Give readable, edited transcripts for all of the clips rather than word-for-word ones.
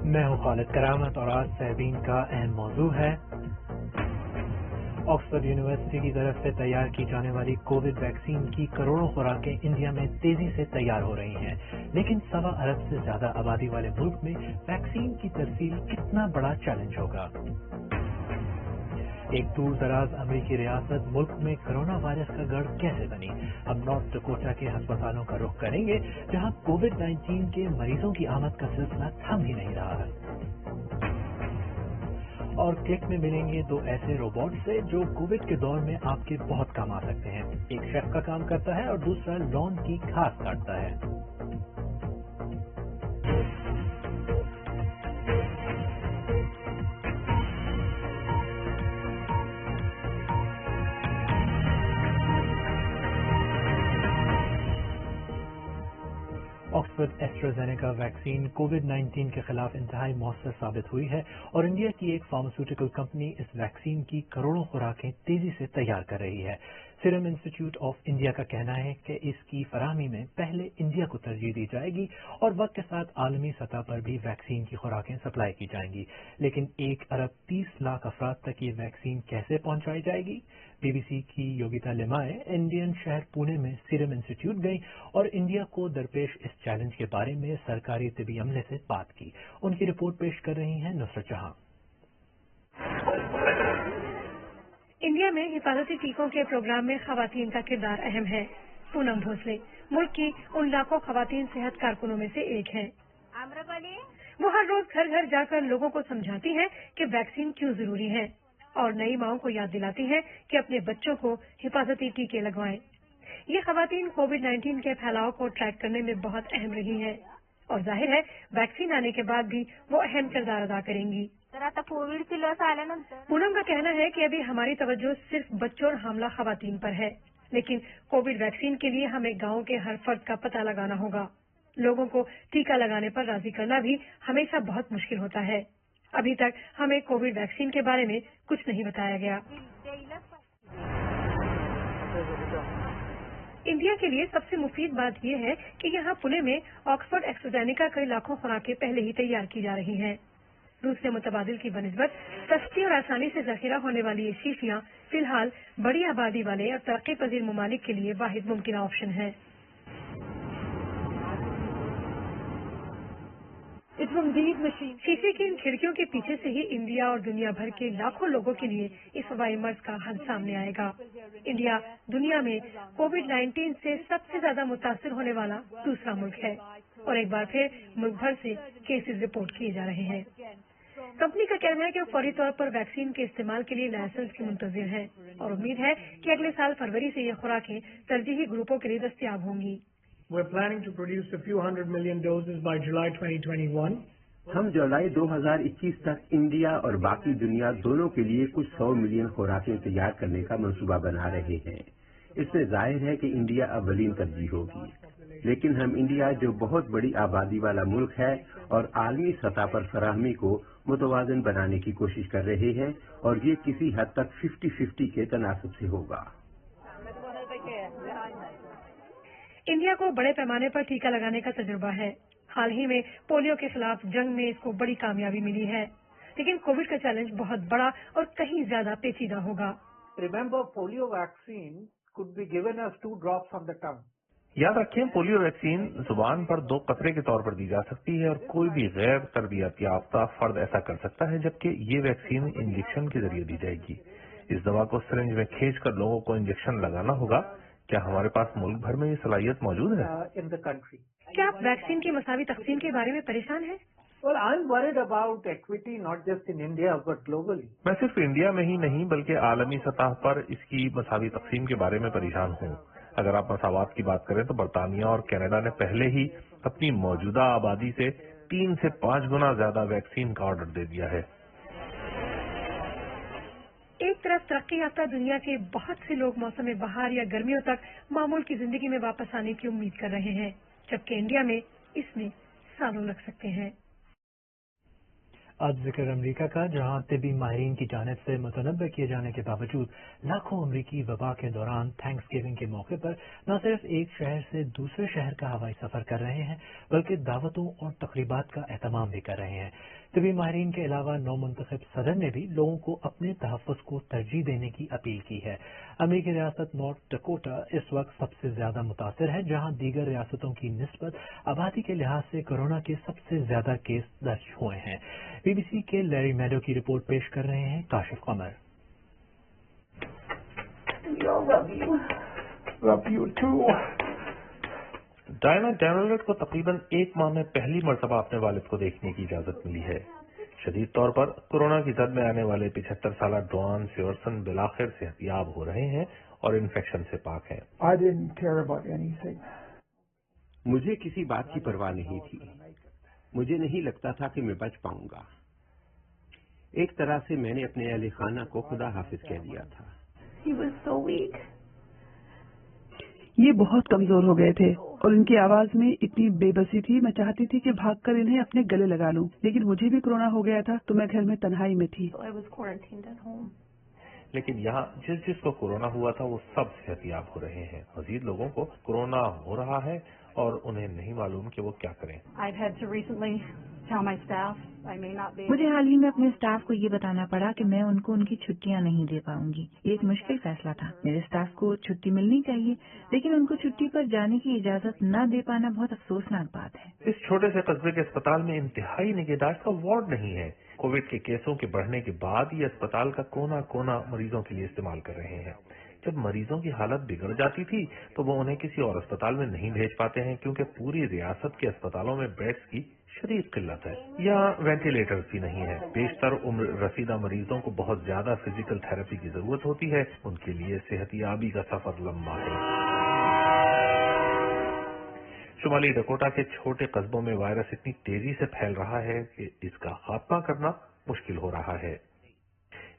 मैं हूं खालिद करामत और आज सहबीन का अहम मौजू है ऑक्सफोर्ड यूनिवर्सिटी की तरफ से तैयार की जाने वाली कोविड वैक्सीन की करोड़ों खुराकें इंडिया में तेजी से तैयार हो रही हैं, लेकिन 1.25 अरब से ज्यादा आबादी वाले मुल्क में वैक्सीन की तरसील कितना बड़ा चैलेंज होगा। एक दूर दराज अमेरिकी रियासत मुल्क में कोरोना वायरस का गढ़ कैसे बनी। अब नॉर्थ डकोटा के अस्पतालों का रुख करेंगे, जहां कोविड-19 के मरीजों की आमद का सिलसिला थम ही नहीं रहा है। और क्लिक में मिलेंगे 2 ऐसे रोबोट से जो कोविड के दौर में आपके बहुत काम आ सकते हैं। एक शेफ का काम करता है और दूसरा लॉन की घास काटता है। ऑक्सफोर्ड एस्ट्राजेनेका वैक्सीन कोविड-19 के खिलाफ इंतहाई मौसर साबित हुई है और इंडिया की एक फार्मास्यूटिकल कंपनी इस वैक्सीन की करोड़ों खुराकें तेजी से तैयार कर रही है। सीरम इंस्टीट्यूट ऑफ इंडिया का कहना है कि इसकी फराहमी में पहले इंडिया को तरजीह दी जाएगी और वक्त के साथ आलमी सतह पर भी वैक्सीन की खुराकें सप्लाई की जाएंगी। लेकिन 1 अरब 30 लाख अफराद तक ये वैक्सीन कैसे पहुंचाई जाएगी? बीबीसी की योगिता लिमाए इंडियन शहर पुणे में सीरम इंस्टीट्यूट गई और इंडिया को दरपेश इस चैलेंज के बारे में सरकारी तिबी अमले से बात की। उनकी रिपोर्ट पेश कर रही हैं नुसरत जहां। इंडिया में हिफाजती टीकों के प्रोग्राम में खवातीन का किरदार अहम है। पूनम भोसले मुल्क की उन लाखों खवातीन सेहत कारकुनों में से एक हैं। वो हर रोज घर घर जाकर लोगों को समझाती हैं कि वैक्सीन क्यों जरूरी है और नई माओं को याद दिलाती हैं कि अपने बच्चों को हिफाजती टीके लगवाएं। ये खवातीन कोविड-19 के फैलाव को ट्रैक करने में बहुत अहम रही हैं और जाहिर है वैक्सीन आने के बाद भी वो अहम किरदार अदा करेंगी। पूनम का कहना है कि अभी हमारी तवज्जो सिर्फ बच्चों और हामला खवातीन पर है, लेकिन कोविड वैक्सीन के लिए हमें गांव के हर फर्द का पता लगाना होगा। लोगों को टीका लगाने पर राजी करना भी हमेशा बहुत मुश्किल होता है। अभी तक हमें कोविड वैक्सीन के बारे में कुछ नहीं बताया गया। इंडिया के लिए सबसे मुफीद बात यह है कि यहाँ पुणे में ऑक्सफोर्ड एस्ट्राजेनेका कई लाखों खुराकें पहले ही तैयार की जा रही हैं। दूसरे मुतबादिल की बनिस्बत सस्ती और आसानी से जखीरा होने वाली ये शीशियां फिलहाल बड़ी आबादी वाले और तरक्की पजीर ममालिक के लिए वाहिद मुमकिन ऑप्शन है। शीशे की इन खिड़कियों के पीछे से ही इंडिया और दुनिया भर के लाखों लोगों के लिए इस वबाई मर्ज का हल सामने आएगा। इंडिया दुनिया में कोविड-19 से सबसे ज्यादा मुतासिर होने वाला दूसरा मुल्क है और एक बार फिर मुल्क भर से केसेस रिपोर्ट किए जा रहे हैं। कंपनी का कहना है कि वो फौरी तौर पर वैक्सीन के इस्तेमाल के लिए लाइसेंस की मुंतजिर है और उम्मीद है कि अगले साल फरवरी से ये खुराकें तरजीही ग्रुपों के लिए दस्तयाब होंगी। We're planning to produce a few 100 million doses by July 2021. हम जुलाई 2021 तक इंडिया और बाकी दुनिया दोनों के लिए कुछ 100 मिलियन खुराकें तैयार करने का मंसूबा बना रहे हैं। इससे जाहिर है कि इंडिया अव्वलीन तरजीह होगी, लेकिन हम इंडिया जो बहुत बड़ी आबादी वाला मुल्क है और आलमी सतह पर फराहमी को मुतवाज़न बनाने की कोशिश कर रहे हैं और ये किसी हद तक 50-50 के तनासब से होगा। इंडिया को बड़े पैमाने पर टीका लगाने का तजुर्बा है। हाल ही में पोलियो के खिलाफ जंग में इसको बड़ी कामयाबी मिली है, लेकिन कोविड का चैलेंज बहुत बड़ा और कहीं ज्यादा पेचीदा होगा। Remember, polio vaccine could be given as 2 drops on the tongue. याद रखें, पोलियो वैक्सीन जुबान पर 2 कतरे के तौर पर दी जा सकती है और कोई भी गैर तरबियत याफ्ता फर्द ऐसा कर सकता है, जबकि ये वैक्सीन इंजेक्शन के जरिए दी जाएगी। इस दवा को सिरिंज में खींच कर लोगों को इंजेक्शन लगाना होगा। क्या हमारे पास मुल्क भर में ये सलाहियत मौजूद है? क्या आप वैक्सीन की मसावी तकसीम के बारे में परेशान हैं? Well, I'm worried about equity not just in India but globally. मैं सिर्फ इंडिया में ही नहीं बल्कि आलमी सतह पर इसकी मसावी तकसीम के बारे में परेशान हूँ। अगर आप मसावात की बात करें तो बरतानिया और कनाडा ने पहले ही अपनी मौजूदा आबादी से 3 से 5 गुना ज्यादा वैक्सीन का ऑर्डर दे दिया है। एक तरफ तरक्की याफ्ता दुनिया के बहुत से लोग मौसम बहार या गर्मियों तक मामूल की जिंदगी में वापस आने की उम्मीद कर रहे हैं, जबकि इंडिया में इसमें सालों लग सकते हैं। आज जिक्र अमरीका का, जहां तिबी माहिरीन की जानिब से मुतनब्बे किए जाने के बावजूद लाखों अमरीकी वबा के दौरान थैंक्स गिविंग के मौके पर न सिर्फ एक शहर से दूसरे शहर का हवाई सफर कर रहे हैं बल्कि दावतों और तकरीबात का एहतमाम भी कर रहे हैं। तिबी माहिरीन के अलावा नौ मुंतखब सदर ने भी लोगों को अपने तहफ़्फ़ुज़ को तरजीह देने की अपील की है। अमरीकी रियासत नॉर्थ डकोटा इस वक्त सबसे ज्यादा मुतासिर है, जहां दीगर रियासतों की निस्बत आबादी के लिहाज से कोरोना के सबसे ज्यादा केस दर्ज हुए हैं। बीबीसी के लैरी मैडो की रिपोर्ट पेश कर रहे हैं काशिफ कमर। डायना डैनलट को तकरीबन एक माह में पहली मरतबा अपने वालिद को देखने की इजाजत मिली है। शदीद तौर पर कोरोना की जद में आने वाले 75 साल डॉन स्योरसन बिलाखिर सेहतियाब हो रहे हैं और इन्फेक्शन से पाक हैं। मुझे किसी बात की परवाह नहीं थी। मुझे नहीं लगता था कि मैं बच पाऊंगा। एक तरह से मैंने अपने अहले खाना को खुदा हाफिज कह दिया था। ये बहुत कमजोर हो गए थे और इनकी आवाज में इतनी बेबसी थी, मैं चाहती थी कि भागकर इन्हें अपने गले लगा लूं, लेकिन मुझे भी कोरोना हो गया था तो मैं घर में तन्हाई में थी। लेकिन यहाँ जिस जिसको कोरोना हुआ था वो सब सेहतियाब हो रहे हैं। मजीद लोगों को कोरोना हो रहा है और उन्हें नहीं मालूम कि वो क्या करें। मुझे हाल ही में अपने स्टाफ को ये बताना पड़ा कि मैं उनको उनकी छुट्टियां नहीं दे पाऊंगी। ये एक मुश्किल फैसला था। मेरे स्टाफ को छुट्टी मिलनी चाहिए, लेकिन उनको छुट्टी पर जाने की इजाजत न दे पाना बहुत अफसोसनाक बात है। इस छोटे से कस्बे के अस्पताल में इंतहाई निगहदाश्त का वार्ड नहीं है। कोविड के केसों के बढ़ने के बाद ये अस्पताल का कोना कोना मरीजों के लिए इस्तेमाल कर रहे हैं। जब मरीजों की हालत बिगड़ जाती थी तो वो उन्हें किसी और अस्पताल में नहीं भेज पाते हैं, क्योंकि पूरी रियासत के अस्पतालों में बेड्स की शदीद किल्लत है। यहाँ वेंटिलेटर्स भी नहीं है। बेशतर उम्र रसीदा मरीजों को बहुत ज्यादा फिजिकल थेरेपी की जरूरत होती है। उनके लिए सेहतियाबी का सफर लंबा है। शुमाली डकोटा के छोटे कस्बों में वायरस इतनी तेजी से फैल रहा है कि इसका खात्मा करना मुश्किल हो रहा है।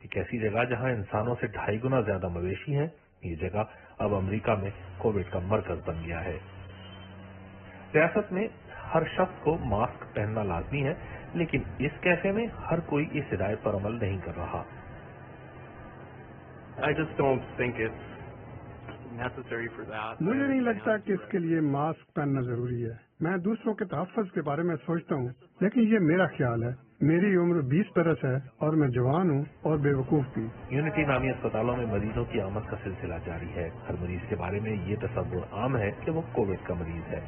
एक ऐसी जगह जहां इंसानों से 2.5 गुना ज्यादा मवेशी हैं, ये जगह अब अमेरिका में कोविड का मरकज बन गया है। रियासत में हर शख्स को मास्क पहनना लाजमी है, लेकिन इस कैफे में हर कोई इस हिदायत पर अमल नहीं कर रहा। मुझे नहीं लगता कि इसके लिए मास्क पहनना जरूरी है। मैं दूसरों के तहफ़्फ़ुज़ के बारे में सोचता हूँ, लेकिन ये मेरा ख्याल है। मेरी उम्र 20 बरस है और मैं जवान हूँ और बेवकूफ भी। यूनिटी नामी अस्पतालों में मरीजों की आमद का सिलसिला जारी है। हर मरीज के बारे में ये तसव्वुर आम है कि वो कोविड का मरीज है।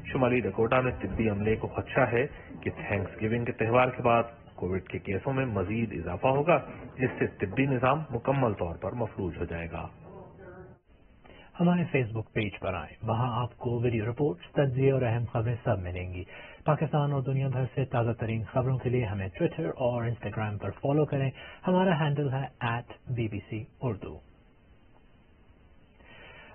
शुमाली डकोटा में तिब्बी अमले को खदशा है कि थैंक्स गिविंग के त्यौहार के बाद कोविड के केसों में मजीद इजाफा होगा, जिससे तिब्बी निजाम मुकम्मल तौर पर मफलूज हो जाएगा। हमारे फेसबुक पेज पर आएं, वहां आपको वीडियो रिपोर्ट्स, तज्जिए और अहम खबरें सब मिलेंगी। पाकिस्तान और दुनिया भर से ताज़ा तरीन खबरों के लिए हमें ट्विटर और इंस्टाग्राम पर फॉलो करें। हमारा हैंडल है @BBC Urdu।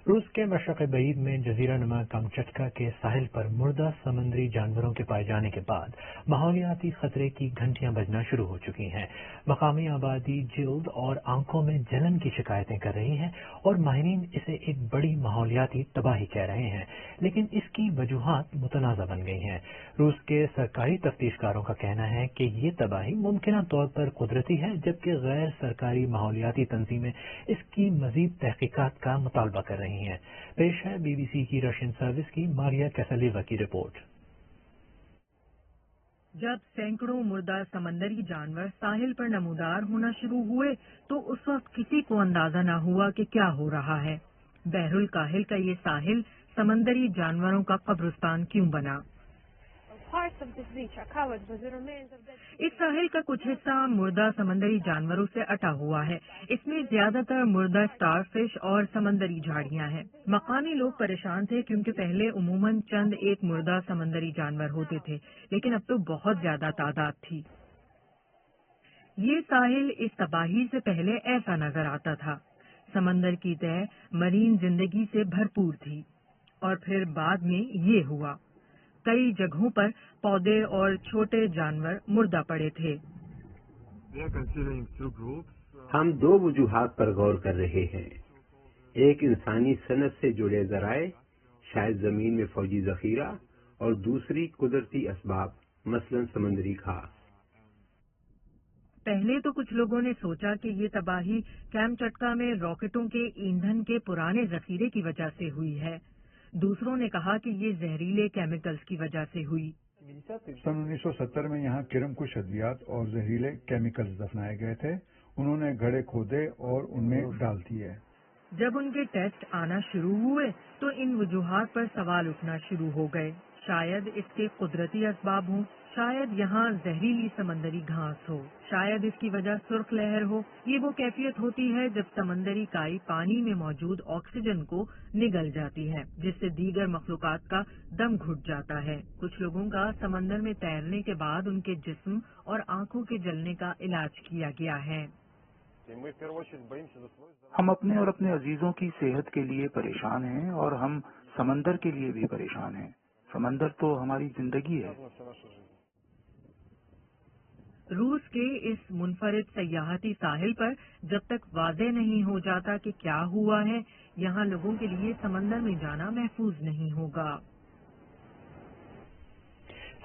रूस के मशरक़ बईद में जजीरा नुमा कामचटका के साहिल पर मुर्दा समुद्री जानवरों के पाए जाने के बाद माहौलियाती खतरे की घंटियां बजना शुरू हो चुकी हैं। मकामी आबादी जिल्द और आंखों में जलन की शिकायतें कर रही है और माहिरीन इसे एक बड़ी माहौलियाती तबाही कह रहे हैं, लेकिन इसकी वजूहात मुतनाज़ा बन गई हैं। रूस के सरकारी तफ्तीशकारों का कहना है कि ये तबाही मुमकिन तौर पर कुदरती है, जबकि गैर सरकारी माहौलियाती तंजीमें इसकी मजीद तहकीकात का मुतालबा कर रही हैं। पेश है बीबीसी की रशियन सर्विस की मारिया कैसलीवा की रिपोर्ट। जब सैकड़ों मुर्दा समंदरी जानवर साहिल पर नमूदार होना शुरू हुए तो उस वक्त किसी को अंदाजा न हुआ कि क्या हो रहा है। बहरुल काहिल का ये साहिल समंदरी जानवरों का कब्रिस्तान क्यों बना? इस साहिल का कुछ हिस्सा मुर्दा समंदरी जानवरों से अटा हुआ है। इसमें ज्यादातर मुर्दा स्टारफिश और समंदरी झाड़ियां हैं। मकामी लोग परेशान थे क्योंकि पहले उमूमन चंद एक मुर्दा समंदरी जानवर होते थे, लेकिन अब तो बहुत ज्यादा तादाद थी। ये साहिल इस तबाही से पहले ऐसा नजर आता था। समंदर की तह मरीन जिंदगी से भरपूर थी और फिर बाद में ये हुआ। कई जगहों पर पौधे और छोटे जानवर मुर्दा पड़े थे। हम 2 वजूहात पर गौर कर रहे हैं। एक इंसानी सनत से जुड़े जराए, شاید زمین میں فوجی ذخیرہ اور دوسری قدرتی اسباب مثلا سمندری گھاس۔ پہلے تو کچھ لوگوں نے سوچا کہ یہ تباہی کیمپ چٹکا میں راکٹوں کے ایندھن کے پرانے ذخیرے کی وجہ سے ہوئی ہے۔ دوسروں نے کہا کہ یہ زہریلے کیمیکلز کی وجہ سے ہوئی۔ سن 1970 میں یہاں کرم کش ادویات اور زہریلے کیمیکلز دفنائے گئے تھے۔ انہوں نے گڑھے کھودے اور ان میں ڈال دیے۔ جب ان کے ٹیسٹ آنا شروع ہوئے تو ان وجوہات پر سوال اٹھنا شروع ہو گئے۔ شاید اس کے قدرتی اسباب ہوں، شاید یہاں زہریلی سمندری گھاس ہو، شاید اس کی وجہ سرخ لہر ہو۔ یہ وہ کیفیت ہوتی ہے جب سمندری کائی پانی میں موجود آکسیجن کو نگل جاتی ہے، جس سے دیگر مخلوقات کا دم گھٹ جاتا ہے۔ کچھ لوگوں کا سمندر میں تیرنے کے بعد ان کے جسم اور آنکھوں کے جلنے کا علاج کیا گیا ہے۔ ہم اپنے اور اپنے عزیزوں کی صحت کے لیے پریشان ہیں اور ہم سمندر کے لیے بھی پریشان ہیں۔ سمندر تو ہماری زندگی ہے۔ روس کے اس منفرد سیاحتی ساحل پر جب تک واضح نہیں ہو جاتا کہ کیا ہوا ہے، یہاں لوگوں کے لیے سمندر میں جانا محفوظ نہیں ہوگا۔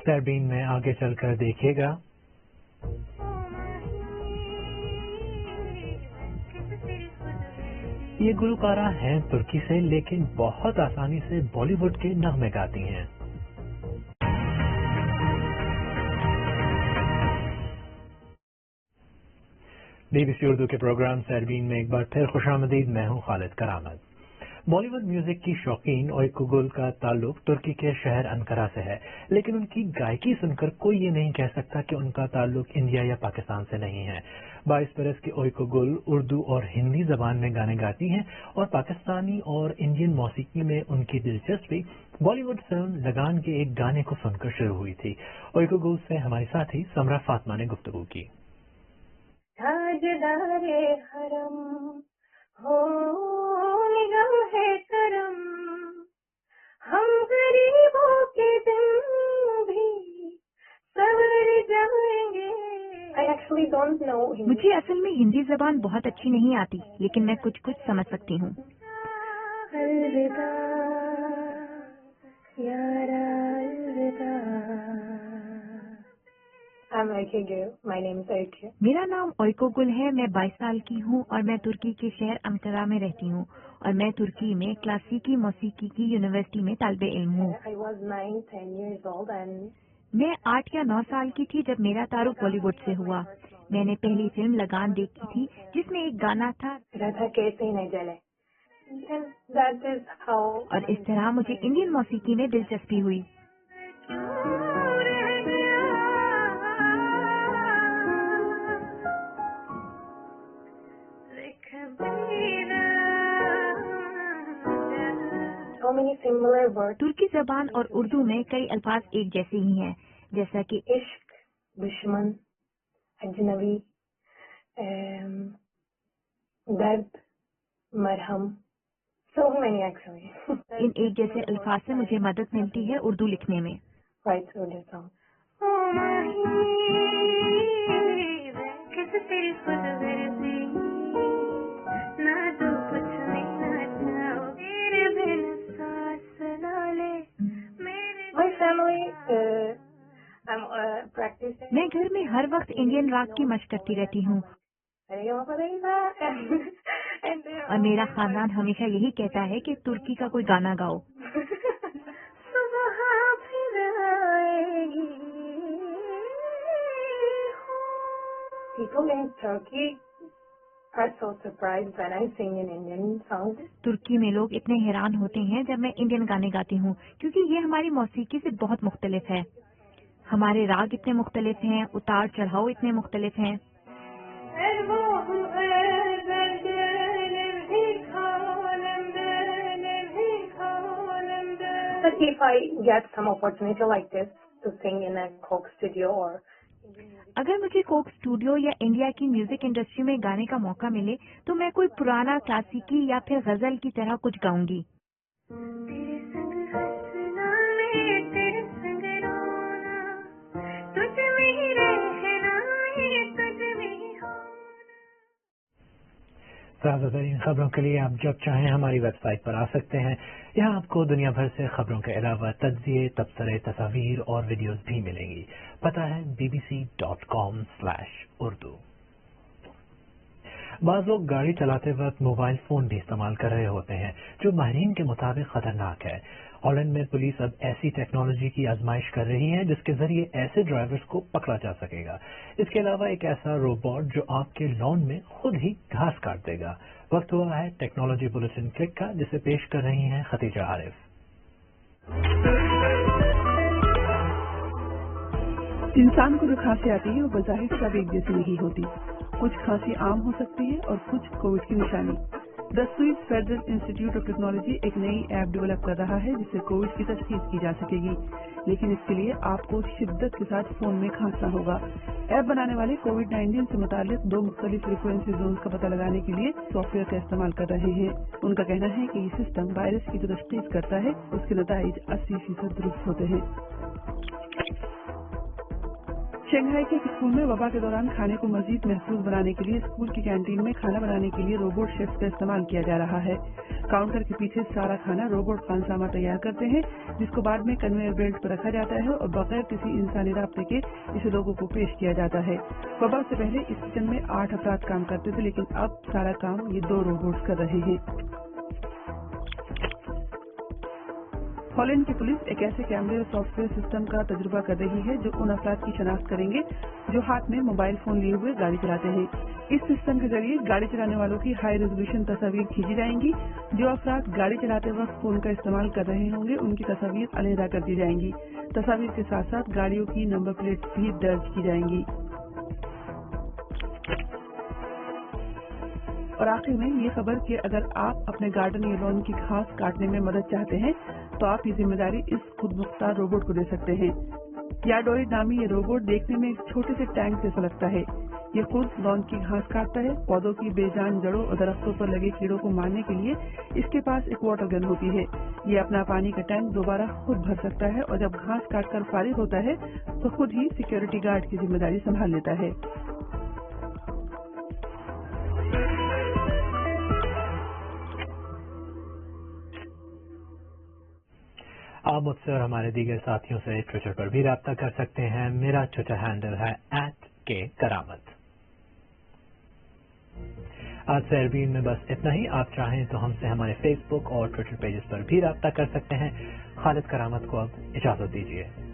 سیربین میں آگے چل کر دیکھیے گا یہ گلوکارہ ہیں ترکی سے، لیکن بہت آسانی سے بالی ووڈ کے نغمے گاتی ہیں۔ BBC اردو کے پروگرام سیربین میں ایک بار پھر خوش آمدید۔ میں ہوں خالد کرامت۔ بالی ووڈ میوزک کی شوقین اویکوگل کا تعلق ترکی کے شہر انقرہ سے ہے، لیکن ان کی گائیکی سن کر کوئی یہ نہیں کہہ سکتا کہ ان کا تعلق انڈیا یا پاکستان سے نہیں ہے۔ 22 برس کی اویکوگل اردو اور ہندی زبان میں گانے گاتی ہیں اور پاکستانی اور انڈین موسیقی میں ان کی دلچسپی بالی ووڈ فلم لگان کے ایک گانے کو سن کر شروع ہوئی تھی۔ اویکوگل سے ہماری ساتھی سمرا فاطمہ نے گفتگو کی۔ تاجدار حرم ہو نگاہ کرم، ہم غریبوں کے دن بھی سور جائیں گے۔ مجھے اصل میں ہندی زبان بہت اچھی نہیں آتی، لیکن میں کچھ سمجھ سکتی ہوں۔ الوداع یارا الوداع۔ میرا نام اویکوگل ہے، میں 22 سال کی ہوں اور میں ترکی کے شہر انقرہ میں رہتی ہوں، اور میں ترکی میں کلاسیکی موسیقی کی یونیورسٹی میں طالب علم ہوں۔ میں 8 یا 9 سال کی تھی جب میرا تعارف بالی ووڈ سے ہوا۔ میں نے پہلی فلم لگان دیکھی تھی جس میں ایک گانا تھا اور اس طرح مجھے انڈین موسیقی میں دلچسپی ہوئی۔ ترکی زبان اور اردو میں کئی الفاظ ایک جیسے ہی ہیں، جیسا کہ عشق، دشمن، اجنبی، درد، مرہم، so many actually۔ ان ایک جیسے الفاظ سے مجھے مدد ملتی ہے اردو لکھنے میں۔ میں گھر میں ہر وقت انڈین راگ کی مشق کرتی رہتی ہوں اور میرا خاندان ہمیشہ یہی کہتا ہے کہ ترکی کا کوئی گانا گاؤ۔ ترکی میں لوگ اتنے حیران ہوتے ہیں جب میں انڈین گانے گاتی ہوں، کیونکہ یہ ہماری موسیقی سے بہت مختلف ہے۔ ہمارے راگ اتنے مختلف ہیں، اتار چڑھاؤ اتنے مختلف ہیں۔ If I get some opportunity like this to sing in a Coke studio or اگر مجھے کوک اسٹوڈیو یا انڈیا کی میوزک انڈسٹری میں گانے کا موقع ملے تو میں کوئی پرانا کلاسیکی یا پھر غزل کی طرح کچھ گاؤں گی۔ ताज़ा तरीन खबरों के लिए आप जब चाहें हमारी वेबसाइट पर आ सकते हैं। यहाँ आपको दुनिया भर से खबरों के अलावा तज्जिए, तबसरे, तस्वीर और वीडियोस भी मिलेंगी। पता है bbc.com/urdu। बाज़ लोग गाड़ी चलाते वक्त मोबाइल फोन भी इस्तेमाल कर रहे होते हैं, जो माहिरीन के मुताबिक खतरनाक है। हॉलैंड में पुलिस अब ऐसी टेक्नोलॉजी की आजमाइश कर रही है जिसके जरिए ऐसे ड्राइवर्स को पकड़ा जा सकेगा। इसके अलावा एक ऐसा रोबोट जो आपके लॉन में खुद ही घास काट देगा। वक्त हुआ है टेक्नोलॉजी बुलेटिन क्लिक का, जिसे पेश कर रही हैं खतीजा आरिफ। इंसान को जो खांसी आती है वो बज़ाहिर सब एक जैसी नहीं होती। कुछ खांसी आम हो सकती है और कुछ कोविड की निशानी। The Swiss federal institute of technology एक नई ऐप डेवलप कर रहा है जिससे कोविड की तशखीस की जा सकेगी, लेकिन इसके लिए आपको शिद्दत के साथ फोन में खांसना होगा। ऐप बनाने वाले कोविड-19 से मुतालिक 2 मुख्तलिफ फ्रीक्वेंसी जोन का पता लगाने के लिए सॉफ्टवेयर का इस्तेमाल कर रहे हैं। उनका कहना है कि ये सिस्टम वायरस की जो तशखीस करता है उसके नताइज 80% दुरुस्त होते हैं। शंघाई के एक स्कूल में वबा के दौरान खाने को मजीद महफूज बनाने के लिए स्कूल की कैंटीन में खाना बनाने के लिए रोबोट शेफ्स का इस्तेमाल किया जा रहा है। काउंटर के पीछे सारा खाना रोबोट खानसामा तैयार करते हैं, जिसको बाद में कन्वेयर बेल्ट पर रखा जाता है और बगैर किसी इंसानी राब्ते के इसे लोगों को पेश किया जाता है। वबा से पहले इस किचन में 8 अफराद काम करते थे, लेकिन अब सारा काम ये 2 रोबोट्स कर रहे हैं। हॉलैंड की पुलिस एक ऐसे कैमरे और सॉफ्टवेयर सिस्टम का तजुर्बा कर रही है जो उन अफराद की शनाख्त करेंगे जो हाथ में मोबाइल फोन लिए हुए गाड़ी चलाते हैं। इस सिस्टम के जरिए गाड़ी चलाने वालों की हाई रेजोल्यूशन तस्वीर खींची जाएंगी। जो अफराद गाड़ी चलाते वक्त फोन का इस्तेमाल कर रहे होंगे उनकी तस्वीर अलहदा कर दी जाएंगी। तस्वीर के साथ साथ गाड़ियों की नंबर प्लेट भी दर्ज की जाएंगी। और आखिर में ये खबर कि अगर आप अपने गार्डन या लॉन की घास काटने में मदद चाहते हैं तो आप ये जिम्मेदारी इस खुद मुख्तार रोबोट को दे सकते हैं। याडोइड नामी ये रोबोट देखने में एक छोटे से टैंक जैसा लगता है। ये खुद लॉन की घास काटता है। पौधों की बेजान जड़ों और दरख्तों पर लगे कीड़ों को मारने के लिए इसके पास एक वाटर गन होती है। ये अपना पानी का टैंक दोबारा खुद भर सकता है और जब घास काटकर फारिग होता है तो खुद ही सिक्योरिटी गार्ड की जिम्मेदारी संभाल लेता है। आप मुझसे और हमारे दीगर साथियों से ट्विटर पर भी राब्ता कर सकते हैं। मेरा ट्विटर हैंडल है @KKaramat। आज से अरबीन में बस इतना ही। आप चाहें तो हमसे हमारे फेसबुक और ट्विटर पेजेस पर भी राब्ता कर सकते हैं। खालिद करामत को अब इजाजत दीजिए।